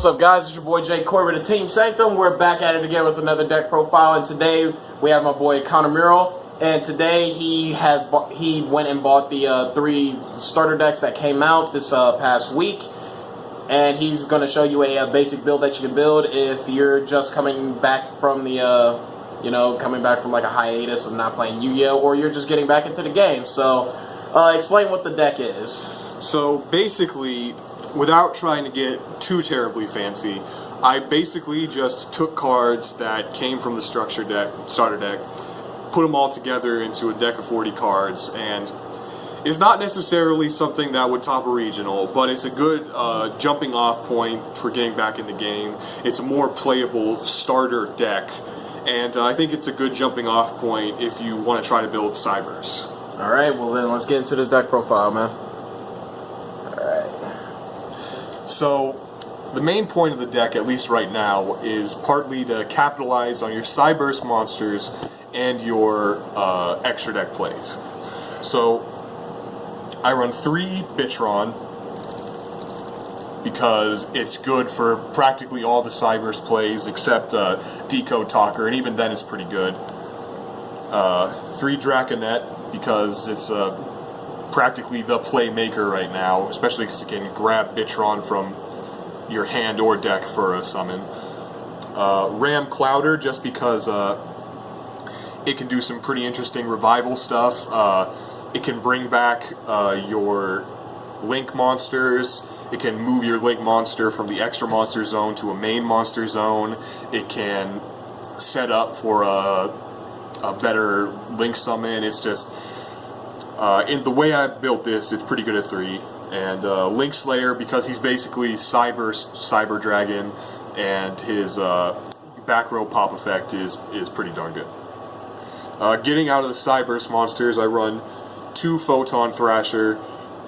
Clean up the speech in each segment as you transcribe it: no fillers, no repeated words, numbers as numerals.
What's up, guys? It's your boy Jay Corbett of Team Sanctum. We're back at it again with another deck profile, and today we have my boy Connor Murrell. And today he went and bought the 3 starter decks that came out this past week, and he's going to show you a basic build that you can build if you're just coming back from the coming back from like a hiatus of not playing Yu-Gi-Oh, or you're just getting back into the game. So explain what the deck is. So basically, without trying to get too terribly fancy, I basically just took cards that came from the starter deck, put them all together into a deck of 40 cards, and it's not necessarily something that would top a regional, but it's a good jumping off point for getting back in the game. It's a more playable starter deck, and I think it's a good jumping off point if you want to try to build Cybers. Alright, well then let's get into this deck profile, man. So, the main point of the deck, at least right now, is partly to capitalize on your Cyburst monsters and your extra deck plays. So, I run 3 Bitron because it's good for practically all the Cyburst plays except Decode Talker, and even then it's pretty good. 3 Draconet because it's practically the playmaker right now, especially because it can grab Bitron from your hand or deck for a summon. Ram Clouder, just because it can do some pretty interesting revival stuff. It can bring back your Link monsters. It can move your Link monster from the extra monster zone to a main monster zone. It can set up for a better Link summon. It's just in the way I built this, it's pretty good at 3. And Link Slayer, because he's basically Cyber Dragon, and his back row pop effect is pretty darn good. Getting out of the Cyburst monsters, I run 2 Photon Thrasher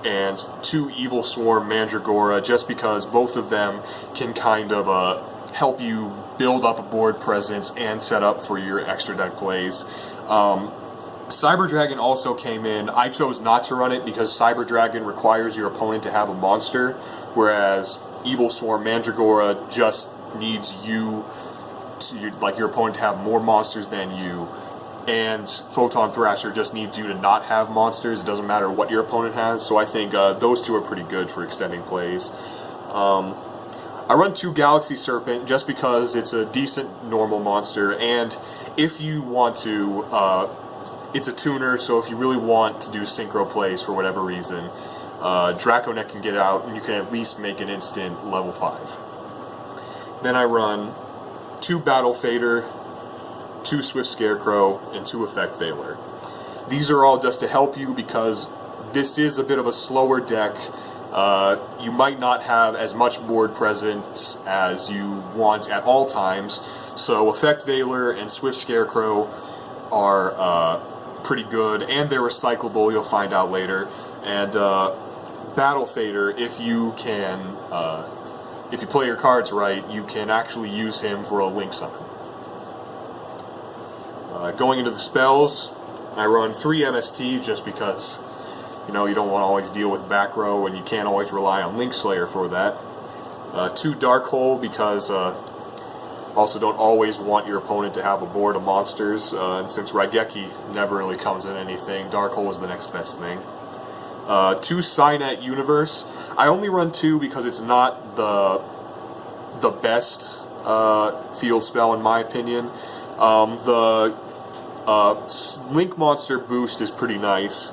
and 2 Evil Swarm Mandragora, just because both of them can kind of help you build up a board presence and set up for your extra deck plays. Cyber Dragon also came in. I chose not to run it because Cyber Dragon requires your opponent to have a monster, whereas Evil Swarm Mandragora just needs you to, your opponent to have more monsters than you, and Photon Thrasher just needs you to not have monsters. It doesn't matter what your opponent has, so I think those 2 are pretty good for extending plays. I run 2 Galaxy Serpent just because it's a decent normal monster, and if you want to, it's a tuner, so if you really want to do synchro plays for whatever reason, Draconet can get out, and you can at least make an instant level 5. Then I run 2 Battle Fader, 2 Swift Scarecrow, and 2 Effect Veiler. These are all just to help you because this is a bit of a slower deck. You might not have as much board presence as you want at all times, so Effect Veiler and Swift Scarecrow are pretty good, and they're recyclable, you'll find out later. And Battle Fader, if you play your cards right, you can actually use him for a Link summon. Going into the spells, I run 3 MST just because you don't want to always deal with back row, and you can't always rely on Link Slayer for that. 2 Dark Hole because also don't always want your opponent to have a board of monsters, and since Raigeki never really comes in anything, Dark Hole is the next best thing. 2 Cynet Universe. I only run 2 because it's not the best field spell in my opinion. The Link monster boost is pretty nice,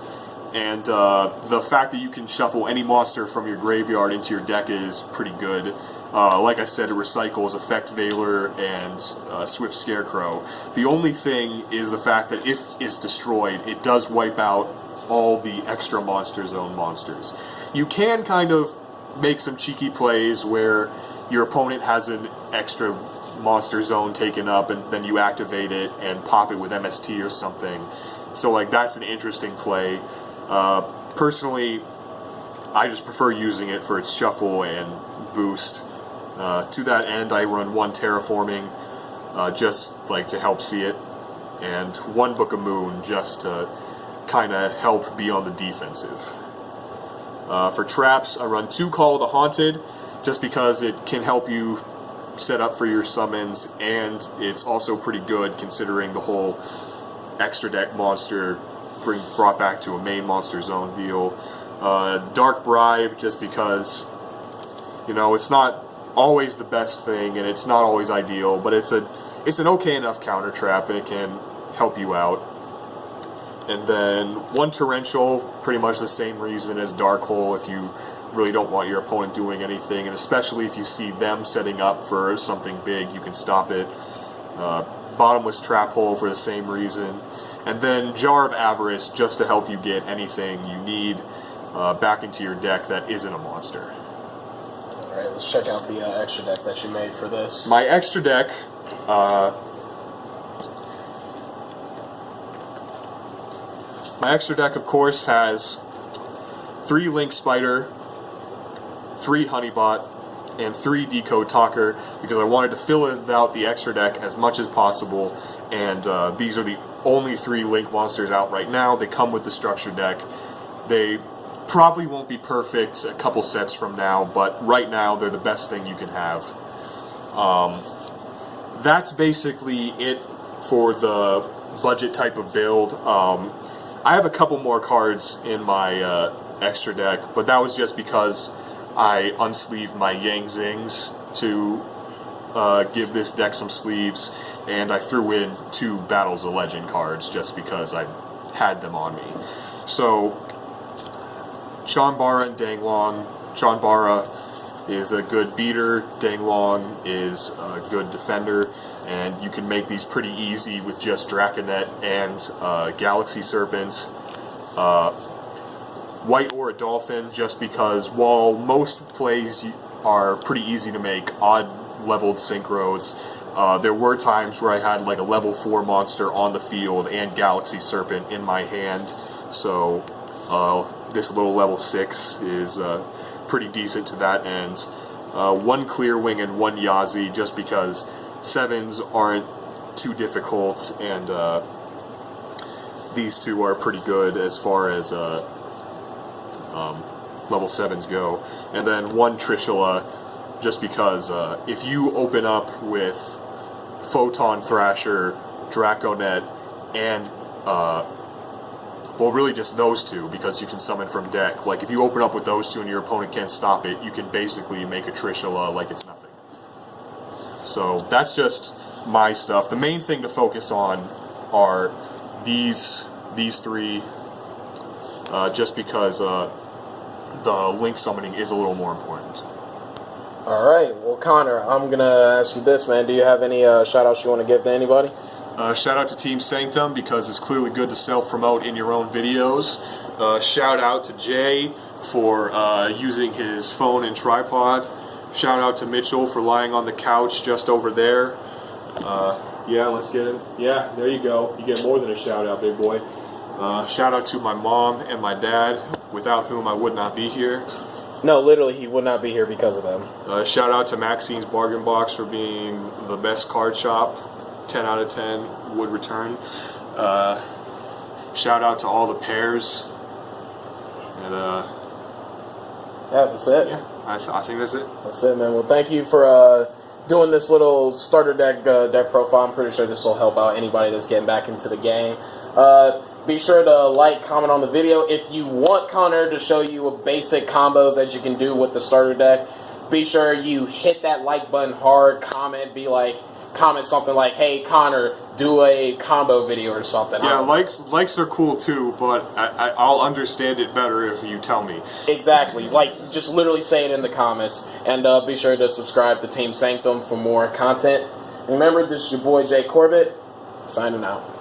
and the fact that you can shuffle any monster from your graveyard into your deck is pretty good. Like I said, it recycles Effect Veiler and Swift Scarecrow. The only thing is the fact that if it's destroyed, it does wipe out all the extra monster zone monsters. You can kind of make some cheeky plays where your opponent has an extra monster zone taken up, and then you activate it and pop it with MST or something. So that's an interesting play. Personally, I just prefer using it for its shuffle and boost. To that end, I run 1 Terraforming, just to help see it, and 1 Book of Moon, just to kind of help be on the defensive. For traps, I run 2 Call of the Haunted, just because it can help you set up for your summons, and it's also pretty good considering the whole extra deck monster brought back to a main monster zone deal. Dark Bribe, just because, you know, it's not always the best thing and it's not always ideal, but it's an okay enough counter trap and it can help you out. And then one Torrential, pretty much the same reason as Dark Hole, if you really don't want your opponent doing anything, and especially if you see them setting up for something big, you can stop it. Bottomless Trap Hole for the same reason. And then Jar of Avarice, just to help you get anything you need back into your deck that isn't a monster. Alright, let's check out the extra deck that you made for this. My extra deck, of course, has 3 Link Spider, 3 Honeybot, and 3 Decode Talker, because I wanted to fill out the extra deck as much as possible, and these are the only 3 Link monsters out right now. They come with the structure deck. They probably won't be perfect a couple sets from now, but right now they're the best thing you can have. That's basically it for the budget type of build. I have a couple more cards in my extra deck, but that was just because I unsleeved my Yang Zings to give this deck some sleeves, and I threw in 2 Battles of Legend cards just because I had them on me. So, Chanbara and Danglong. Chanbara is a good beater, Danglong is a good defender, and you can make these pretty easy with just Draconet and Galaxy Serpent. White Aura Dolphin, just because while most plays are pretty easy to make, odd-leveled synchros, there were times where I had like a level 4 monster on the field and Galaxy Serpent in my hand, so this little level 6 is pretty decent to that end. 1 Clear Wing and 1 Yazi, just because 7s aren't too difficult, and these 2 are pretty good as far as level 7s go. And then 1 Trishula, just because if you open up with Photon Thrasher, Draconet, and well, really just those 2, because you can summon from deck. Like, if you open up with those 2 and your opponent can't stop it, you can basically make a Trishula like it's nothing. So that's just my stuff. The main thing to focus on are these 3, just because the Link summoning is a little more important. Alright, well, Connor, I'm going to ask you this, man. Do you have any shout-outs you want to give to anybody? Shout out to Team Sanctum, because it's clearly good to self-promote in your own videos. Shout out to Jay for using his phone and tripod. Shout out to Mitchell for lying on the couch just over there. Yeah, let's get him. Yeah, there you go. You get more than a shout out, big boy. Shout out to my mom and my dad, without whom I would not be here. No, literally, he would not be here because of them. Shout out to Maxine's Bargain Box for being the best card shop. 10 out of 10 would return. Shout out to all the pairs. And yeah, that's it. Yeah, I think that's it. That's it, man. Well, thank you for doing this little starter deck profile. I'm pretty sure this will help out anybody that's getting back into the game. Be sure to like, comment on the video. If you want Connor to show you a basic combos that you can do with the starter deck, be sure you hit that like button hard, comment something like, hey, Connor, do a combo video or something. Yeah, likes are cool too, but I'll understand it better if you tell me. Exactly. Like, just literally say it in the comments. And be sure to subscribe to Team Sanctum for more content. And remember, this is your boy, Jay Corbett, signing out.